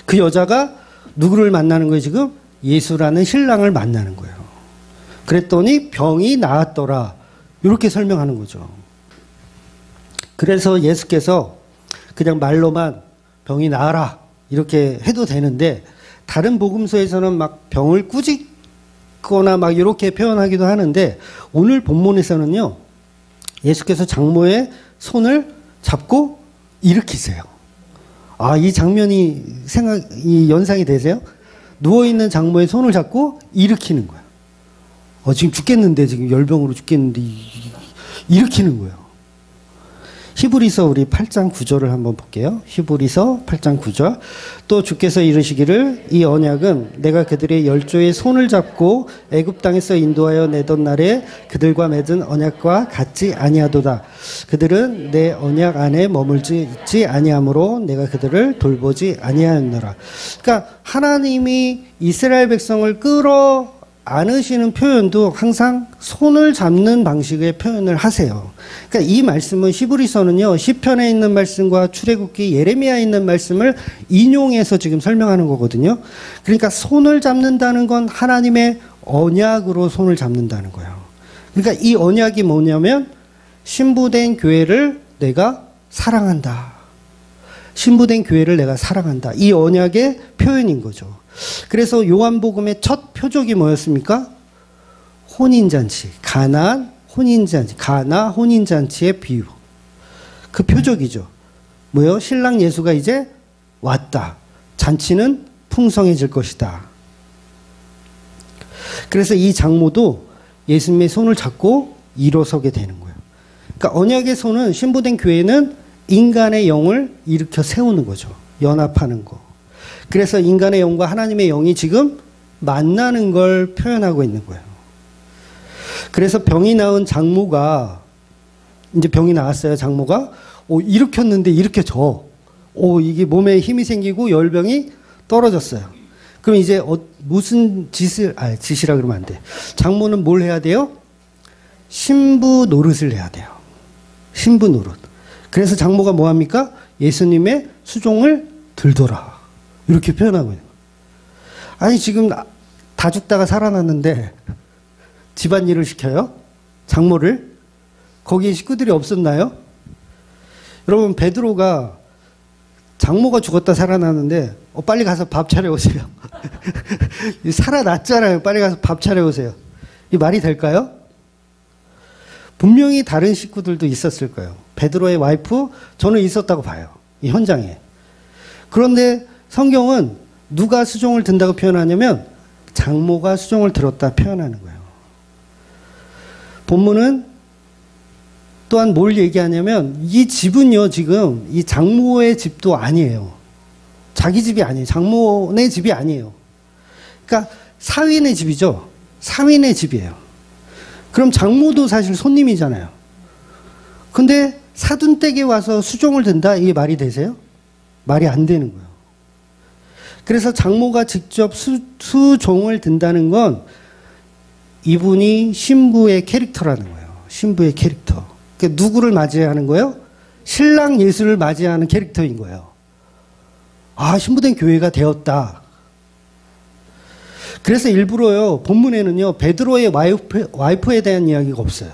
그 여자가 누구를 만나는 거예요, 지금? 예수라는 신랑을 만나는 거예요. 그랬더니 병이 나았더라. 이렇게 설명하는 거죠. 그래서 예수께서 그냥 말로만 병이 나아라 이렇게 해도 되는데, 다른 복음서에서는 막 병을 꾸짖거나 막 이렇게 표현하기도 하는데, 오늘 본문에서는요, 예수께서 장모의 손을 잡고 일으키세요. 아, 이 장면이 이 연상이 되세요? 누워있는 장모의 손을 잡고 일으키는 거예요. 지금 죽겠는데, 지금 열병으로 죽겠는데, 일으키는 거예요. 히브리서 우리 8장 9절을 한번 볼게요. 히브리서 8장 9절. 또 주께서 이르시기를 이 언약은 내가 그들의 열조의 손을 잡고 애굽 땅에서 인도하여 내던 날에 그들과 맺은 언약과 같지 아니하도다. 그들은 내 언약 안에 머물지 있지 아니하므로 내가 그들을 돌보지 아니하였노라. 그러니까 하나님이 이스라엘 백성을 끌어 안으시는 표현도 항상 손을 잡는 방식의 표현을 하세요. 그러니까 이 말씀은 히브리서는요, 시편에 있는 말씀과 출애굽기 예레미야에 있는 말씀을 인용해서 지금 설명하는 거거든요. 그러니까 손을 잡는다는 건 하나님의 언약으로 손을 잡는다는 거예요. 그러니까 이 언약이 뭐냐면 신부된 교회를 내가 사랑한다. 신부된 교회를 내가 사랑한다. 이 언약의 표현인 거죠. 그래서 요한복음의 첫 표적이 뭐였습니까? 혼인잔치, 가나 혼인잔치의 비유. 그 표적이죠. 뭐요? 신랑 예수가 이제 왔다. 잔치는 풍성해질 것이다. 그래서 이 장모도 예수님의 손을 잡고 일어서게 되는 거예요. 그러니까 언약의 손은 신부된 교회는 인간의 영을 일으켜 세우는 거죠. 연합하는 거. 그래서 인간의 영과 하나님의 영이 지금 만나는 걸 표현하고 있는 거예요. 그래서 병이 나은 장모가, 이제 병이 나왔어요, 장모가. 일으켰는데 일으켜져. 이게 몸에 힘이 생기고 열병이 떨어졌어요. 그럼 이제 무슨 짓이라 그러면 안 돼. 장모는 뭘 해야 돼요? 신부 노릇을 해야 돼요. 신부 노릇. 그래서 장모가 뭐 합니까? 예수님의 수종을 들더라. 이렇게 표현하고 있는 거예요. 아니, 지금 다 죽다가 살아났는데 집안일을 시켜요? 장모를? 거기에 식구들이 없었나요? 여러분, 베드로가 장모가 죽었다 살아났는데 빨리 가서 밥 차려오세요. 살아났잖아요. 빨리 가서 밥 차려오세요. 이 말이 될까요? 분명히 다른 식구들도 있었을 거예요. 베드로의 와이프, 저는 있었다고 봐요. 이 현장에. 그런데 성경은 누가 수종을 든다고 표현하냐면 장모가 수종을 들었다 표현하는 거예요. 본문은 또한 뭘 얘기하냐면 이 집은요, 지금 이 장모의 집도 아니에요. 자기 집이 아니에요. 장모네 집이 아니에요. 그러니까 사위네 집이죠. 사위네 집이에요. 그럼 장모도 사실 손님이잖아요. 근데 사돈댁에 와서 수종을 든다? 이게 말이 되세요? 말이 안 되는 거예요. 그래서 장모가 직접 수종을 든다는 건 이분이 신부의 캐릭터라는 거예요. 신부의 캐릭터. 그러니까 누구를 맞이하는 거예요? 신랑 예수를 맞이하는 캐릭터인 거예요. 아, 신부된 교회가 되었다. 그래서 일부러요, 본문에는요, 베드로의 와이프에 대한 이야기가 없어요.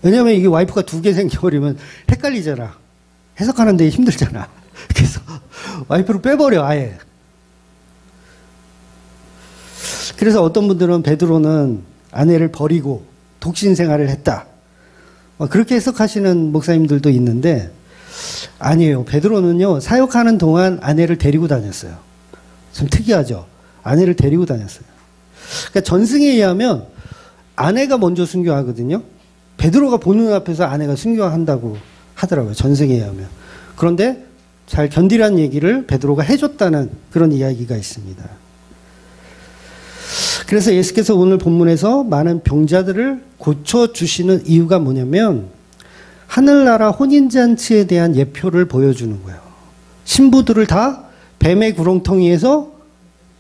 왜냐하면 이게 와이프가 두 개 생겨버리면 헷갈리잖아. 해석하는 데 힘들잖아. 그래서 와이프를 빼버려, 아예. 그래서 어떤 분들은 베드로는 아내를 버리고 독신 생활을 했다. 그렇게 해석하시는 목사님들도 있는데 아니에요. 베드로는요, 사역하는 동안 아내를 데리고 다녔어요. 좀 특이하죠. 아내를 데리고 다녔어요. 그러니까 전승에 의하면 아내가 먼저 순교하거든요. 베드로가 보는 앞에서 아내가 순교한다고 하더라고요. 전승에 의하면. 그런데 잘 견디라는 얘기를 베드로가 해줬다는 그런 이야기가 있습니다. 그래서 예수께서 오늘 본문에서 많은 병자들을 고쳐주시는 이유가 뭐냐면 하늘나라 혼인잔치에 대한 예표를 보여주는 거예요. 신부들을 다 뱀의 구렁텅이에서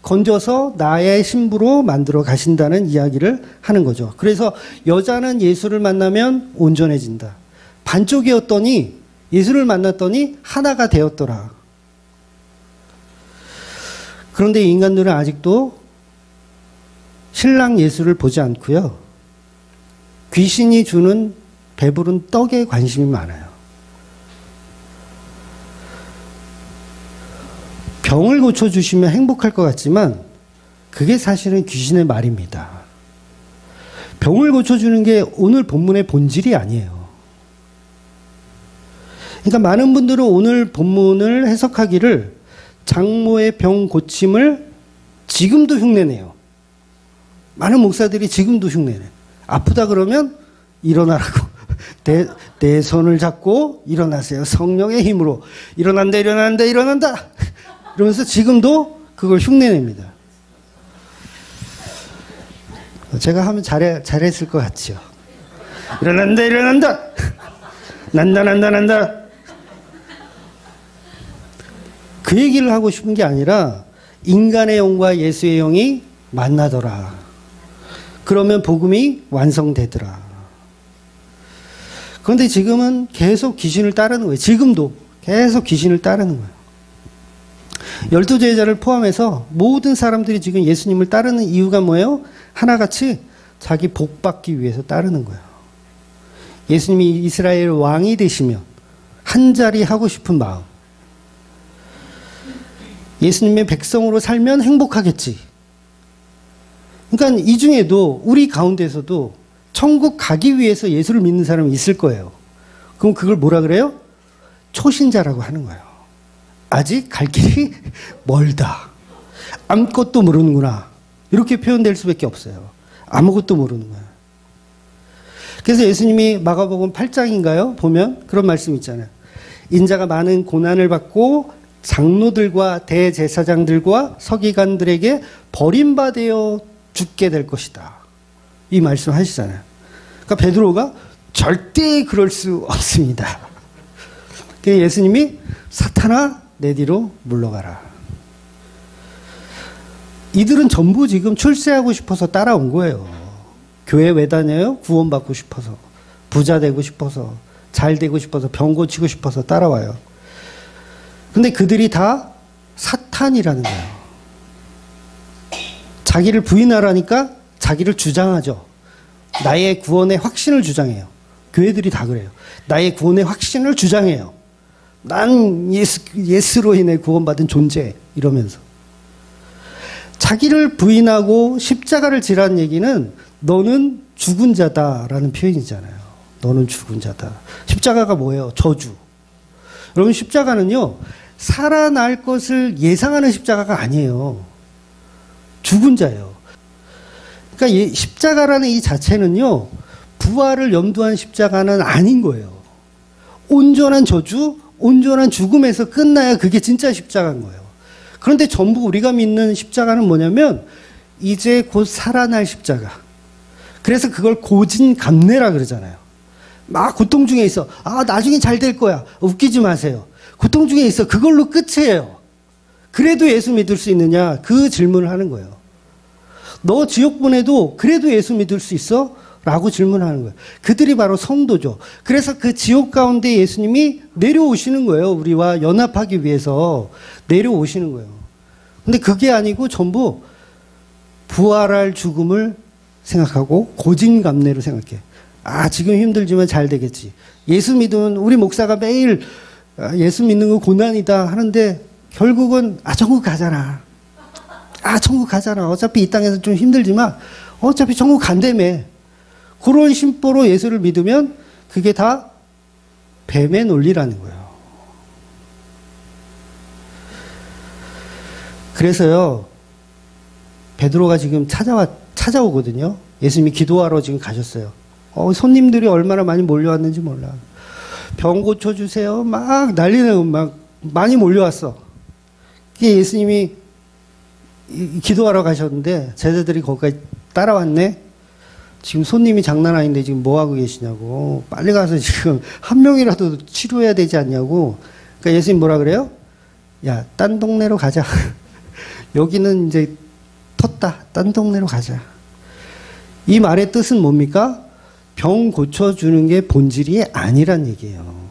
건져서 나의 신부로 만들어 가신다는 이야기를 하는 거죠. 그래서 여자는 예수를 만나면 온전해진다. 반쪽이었더니 예수를 만났더니 하나가 되었더라. 그런데 인간들은 아직도 신랑 예수를 보지 않고요. 귀신이 주는 배부른 떡에 관심이 많아요. 병을 고쳐주시면 행복할 것 같지만 그게 사실은 귀신의 말입니다. 병을 고쳐주는 게 오늘 본문의 본질이 아니에요. 그러니까 많은 분들은 오늘 본문을 해석하기를 장모의 병 고침을 지금도 흉내내요. 많은 목사들이 지금도 흉내내. 아프다 그러면 일어나라고. 내 손을 잡고 일어나세요. 성령의 힘으로. 일어난다, 일어난다, 일어난다. 이러면서 지금도 그걸 흉내냅니다. 제가 하면 잘했을 것 같죠. 일어난다, 일어난다. 난다, 난다, 난다. 그 얘기를 하고 싶은 게 아니라 인간의 영과 예수의 영이 만나더라. 그러면 복음이 완성되더라. 그런데 지금은 계속 귀신을 따르는 거예요. 지금도 계속 귀신을 따르는 거예요. 12제자를 포함해서 모든 사람들이 지금 예수님을 따르는 이유가 뭐예요? 하나같이 자기 복 받기 위해서 따르는 거예요. 예수님이 이스라엘 왕이 되시면 한 자리 하고 싶은 마음. 예수님의 백성으로 살면 행복하겠지. 그러니까 이 중에도 우리 가운데서도 천국 가기 위해서 예수를 믿는 사람이 있을 거예요. 그럼 그걸 뭐라 그래요? 초신자라고 하는 거예요. 아직 갈 길이 멀다. 아무것도 모르는구나. 이렇게 표현될 수밖에 없어요. 아무것도 모르는 거예요. 그래서 예수님이 마가복음 8장인가요? 보면 그런 말씀 있잖아요. 인자가 많은 고난을 받고 장로들과 대제사장들과 서기관들에게 버림받아 죽게 될 것이다. 이 말씀 하시잖아요. 그러니까 베드로가 절대 그럴 수 없습니다. 그래서 예수님이 사탄아 내 뒤로 물러가라. 이들은 전부 지금 출세하고 싶어서 따라온 거예요. 교회 왜 다녀요? 구원받고 싶어서, 부자 되고 싶어서, 잘 되고 싶어서, 병 고치고 싶어서 따라와요. 근데 그들이 다 사탄이라는 거예요. 자기를 부인하라니까 자기를 주장하죠. 나의 구원의 확신을 주장해요. 교회들이 다 그래요. 나의 구원의 확신을 주장해요. 난 예수로 인해 구원받은 존재 이러면서. 자기를 부인하고 십자가를 지라는 얘기는 너는 죽은 자다라는 표현이잖아요. 너는 죽은 자다. 십자가가 뭐예요? 저주. 여러분 십자가는요. 살아날 것을 예상하는 십자가가 아니에요. 죽은 자예요. 그러니까 십자가라는 이 자체는요. 부활을 염두한 십자가는 아닌 거예요. 온전한 저주, 온전한 죽음에서 끝나야 그게 진짜 십자가인 거예요. 그런데 전부 우리가 믿는 십자가는 뭐냐면 이제 곧 살아날 십자가. 그래서 그걸 고진감래라 그러잖아요. 막 고통 중에 있어. 아, 나중에 잘 될 거야. 웃기지 마세요. 고통 중에 있어. 그걸로 끝이에요. 그래도 예수 믿을 수 있느냐? 그 질문을 하는 거예요. 너 지옥 보내도 그래도 예수 믿을 수 있어? 라고 질문하는 거예요. 그들이 바로 성도죠. 그래서 그 지옥 가운데 예수님이 내려오시는 거예요. 우리와 연합하기 위해서 내려오시는 거예요. 근데 그게 아니고 전부 부활할 죽음을 생각하고 고진감래로 생각해. 아, 지금 힘들지만 잘 되겠지. 예수 믿으면 우리 목사가 매일 예수 믿는 거 고난이다 하는데 결국은 천국 가잖아. 천국 가잖아. 어차피 이 땅에서 좀 힘들지만 어차피 천국 간다며. 그런 심보로 예수를 믿으면 그게 다 뱀의 논리라는 거예요. 그래서요, 베드로가 지금 찾아오거든요. 예수님이 기도하러 지금 가셨어요. 손님들이 얼마나 많이 몰려왔는지 몰라. 병 고쳐주세요. 막 난리나고 막 많이 몰려왔어. 예수님이 기도하러 가셨는데 제자들이 거기까지 따라왔네. 지금 손님이 장난 아닌데 지금 뭐 하고 계시냐고. 빨리 가서 지금 한 명이라도 치료해야 되지 않냐고. 그러니까 예수님 뭐라 그래요? 야, 딴 동네로 가자. 여기는 이제 텄다. 딴 동네로 가자. 이 말의 뜻은 뭡니까? 병 고쳐주는 게 본질이 아니란 얘기예요.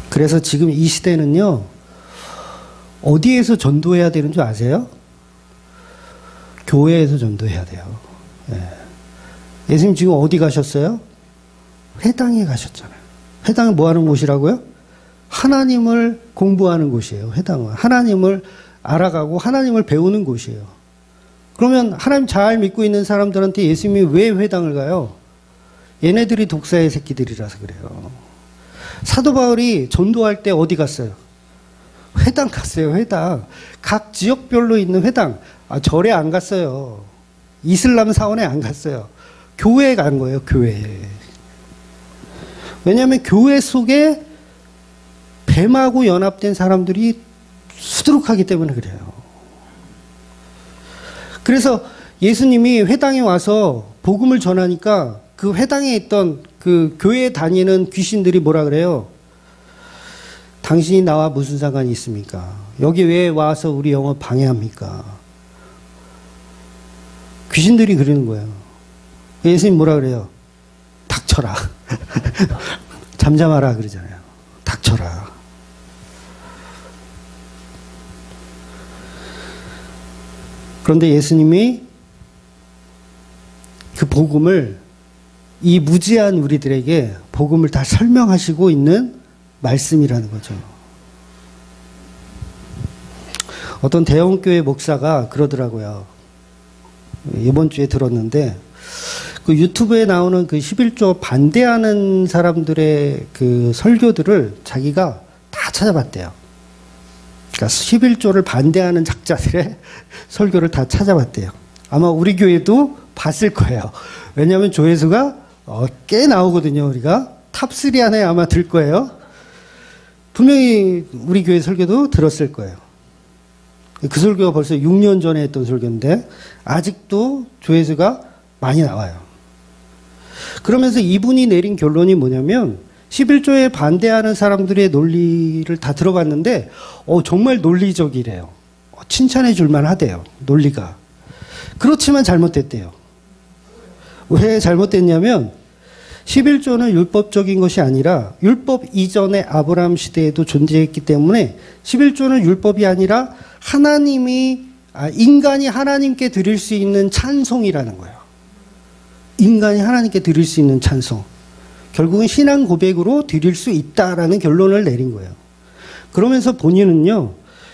그래서 지금 이 시대는요, 어디에서 전도해야 되는 줄 아세요? 교회에서 전도해야 돼요. 예수님 지금 어디 가셨어요? 회당에 가셨잖아요. 회당은 뭐 하는 곳이라고요? 하나님을 공부하는 곳이에요. 회당은. 하나님을 알아가고 하나님을 배우는 곳이에요. 그러면 하나님 잘 믿고 있는 사람들한테 예수님이 왜 회당을 가요? 얘네들이 독사의 새끼들이라서 그래요. 사도 바울이 전도할 때 어디 갔어요? 회당 갔어요, 회당. 각 지역별로 있는 회당. 절에 안 갔어요. 이슬람 사원에 안 갔어요. 교회에 간 거예요, 교회에. 왜냐하면 교회 속에 뱀하고 연합된 사람들이 수두룩하기 때문에 그래요. 그래서 예수님이 회당에 와서 복음을 전하니까 그 회당에 있던 그 교회에 다니는 귀신들이 뭐라 그래요? 당신이 나와 무슨 상관이 있습니까? 여기 왜 와서 우리 영업 방해합니까? 귀신들이 그러는 거예요. 예수님 뭐라 그래요? 닥쳐라. 잠잠하라 그러잖아요. 닥쳐라. 그런데 예수님이 그 복음을 이 무지한 우리들에게 복음을 다 설명하시고 있는 말씀이라는 거죠. 어떤 대형교회 목사가 그러더라고요. 이번 주에 들었는데 그 유튜브에 나오는 그 11조 반대하는 사람들의 그 설교들을 자기가 다 찾아봤대요. 그러니까 11조를 반대하는 작자들의 설교를 다 찾아봤대요. 아마 우리 교회도 봤을 거예요. 왜냐하면 조회수가 꽤 나오거든요. 우리가 탑3 안에 아마 들 거예요. 분명히 우리 교회 설교도 들었을 거예요. 그 설교가 벌써 6년 전에 했던 설교인데 아직도 조회수가 많이 나와요. 그러면서 이분이 내린 결론이 뭐냐면 11조에 반대하는 사람들의 논리를 다 들어봤는데 정말 논리적이래요. 칭찬해 줄만 하대요. 논리가. 그렇지만 잘못됐대요. 왜 잘못됐냐면 11조는 율법적인 것이 아니라 율법 이전의 아브라함 시대에도 존재했기 때문에 11조는 율법이 아니라 인간이 하나님께 드릴 수 있는 찬송이라는 거예요. 인간이 하나님께 드릴 수 있는 찬송. 결국은 신앙 고백으로 드릴 수 있다라는 결론을 내린 거예요. 그러면서 본인은요,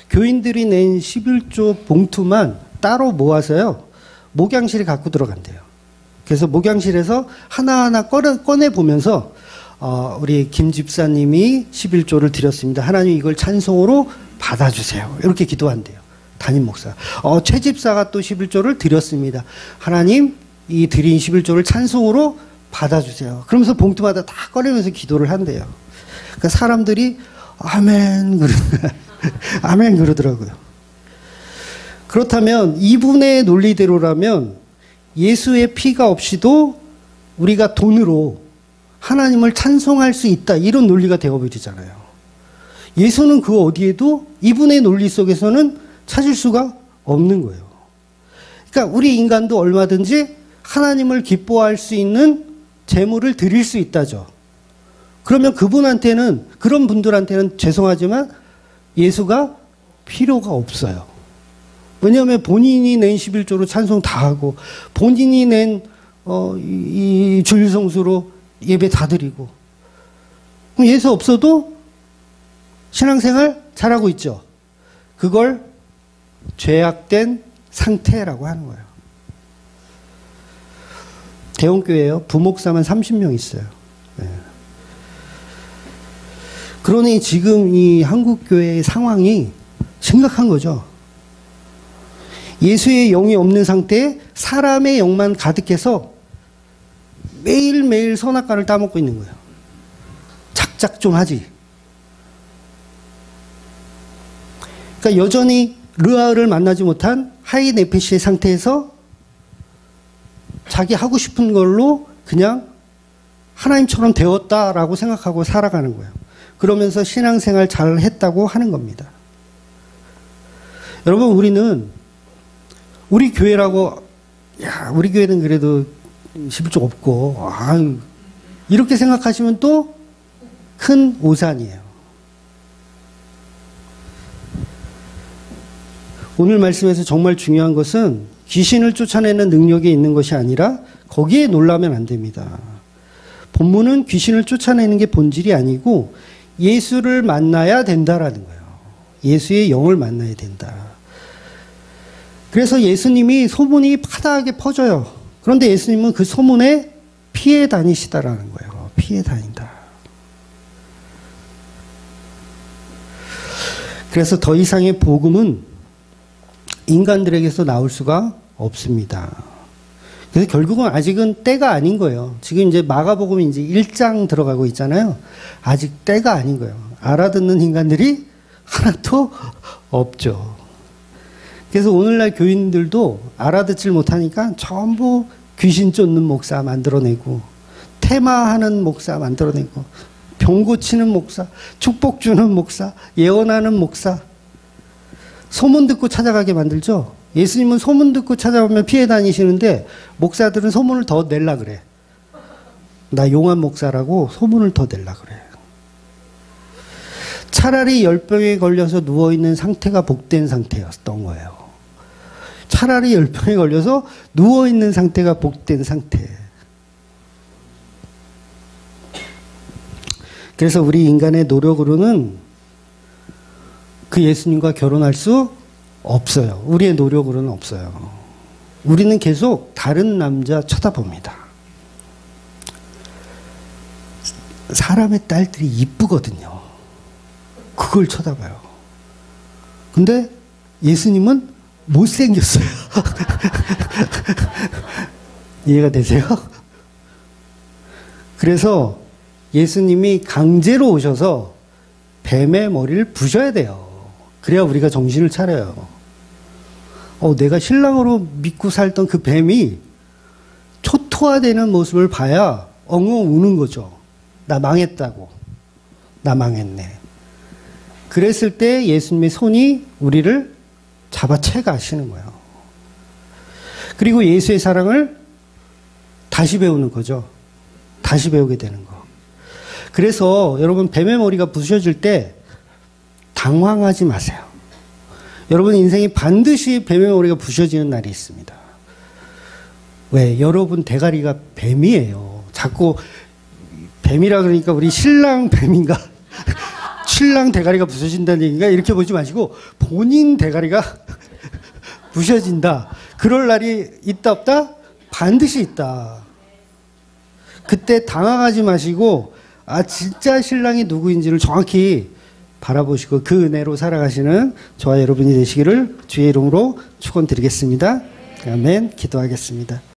교인들이 낸 11조 봉투만 따로 모아서요, 목양실에 갖고 들어간대요. 그래서 목양실에서 하나하나 꺼내보면서 우리 김 집사님이 11조를 드렸습니다. 하나님 이걸 찬송으로 받아주세요. 이렇게 기도한대요. 담임 목사. 최 집사가 또 11조를 드렸습니다. 하나님 이 드린 11조를 찬송으로 받아주세요. 그러면서 봉투마다 다 꺼내면서 기도를 한대요. 그러니까 사람들이 아멘 아멘 그러더라고요. 그렇다면 이분의 논리대로라면 예수의 피가 없이도 우리가 돈으로 하나님을 찬송할 수 있다. 이런 논리가 되어버리잖아요. 예수는 그 어디에도 이분의 논리 속에서는 찾을 수가 없는 거예요. 그러니까 우리 인간도 얼마든지 하나님을 기뻐할 수 있는 재물을 드릴 수 있다죠. 그러면 그런 분들한테는 죄송하지만 예수가 필요가 없어요. 왜냐하면 본인이 낸 11조로 찬송 다 하고 본인이 낸 이 주일성수로 예배 다 드리고 그럼 예수 없어도 신앙생활 잘하고 있죠. 그걸 죄악된 상태라고 하는 거예요. 대형교회예요. 부목사만 30명 있어요. 네. 그러니 지금 이 한국교회의 상황이 심각한 거죠. 예수의 영이 없는 상태에 사람의 영만 가득해서 매일매일 선악과를 따먹고 있는 거예요. 작작 좀 하지. 그러니까 여전히 르아를 만나지 못한 하이 네페시의 상태에서 자기 하고 싶은 걸로 그냥 하나님처럼 되었다라고 생각하고 살아가는 거예요. 그러면서 신앙생활 잘 했다고 하는 겁니다. 여러분, 우리 교회라고, 우리 교회는 그래도 11조 없고, 이렇게 생각하시면 또 큰 오산이에요. 오늘 말씀에서 정말 중요한 것은 귀신을 쫓아내는 능력이 있는 것이 아니라 거기에 놀라면 안 됩니다. 본문은 귀신을 쫓아내는 게 본질이 아니고 예수를 만나야 된다라는 거예요. 예수의 영을 만나야 된다. 그래서 예수님이 소문이 파다하게 퍼져요. 그런데 예수님은 그 소문에 피해 다니시다라는 거예요. 피해 다닌다. 그래서 더 이상의 복음은 인간들에게서 나올 수가 없습니다. 그래서 결국은 아직은 때가 아닌 거예요. 지금 이제 마가복음이 이제 1장 들어가고 있잖아요. 아직 때가 아닌 거예요. 알아듣는 인간들이 하나도 없죠. 그래서 오늘날 교인들도 알아듣질 못하니까 전부 귀신 쫓는 목사 만들어내고, 테마하는 목사 만들어내고, 병 고치는 목사, 축복 주는 목사, 예언하는 목사, 소문 듣고 찾아가게 만들죠. 예수님은 소문 듣고 찾아오면 피해 다니시는데 목사들은 소문을 더 낼라 그래. 나 용한 목사라고 소문을 더 낼라 그래. 차라리 열병에 걸려서 누워있는 상태가 복된 상태였던 거예요. 차라리 열병에 걸려서 누워있는 상태가 복된 상태. 그래서 우리 인간의 노력으로는 그 예수님과 결혼할 수 없어요. 우리의 노력으로는 없어요. 우리는 계속 다른 남자 쳐다봅니다. 사람의 딸들이 이쁘거든요. 그걸 쳐다봐요. 근데 예수님은 못생겼어요. 이해가 되세요? 그래서 예수님이 강제로 오셔서 뱀의 머리를 부셔야 돼요. 그래야 우리가 정신을 차려요. 내가 신랑으로 믿고 살던 그 뱀이 초토화되는 모습을 봐야 엉엉 우는 거죠. 나 망했다고. 나 망했네. 그랬을 때 예수님의 손이 우리를 잡아채 가시는 거예요. 그리고 예수의 사랑을 다시 배우는 거죠. 다시 배우게 되는 거. 그래서 여러분, 뱀의 머리가 부셔질 때 당황하지 마세요. 여러분 인생이 반드시 뱀의 머리가 부셔지는 날이 있습니다. 왜? 여러분 대가리가 뱀이에요. 자꾸 뱀이라 그러니까 우리 신랑 뱀인가? 신랑 대가리가 부서진다는 얘기인가? 이렇게 보지 마시고 본인 대가리가 부셔진다. 그럴 날이 있다 없다? 반드시 있다. 그때 당황하지 마시고 진짜 신랑이 누구인지를 정확히 바라보시고 그 은혜로 살아가시는 저와 여러분이 되시기를 주의 이름으로 축원드리겠습니다. 아멘. 기도하겠습니다.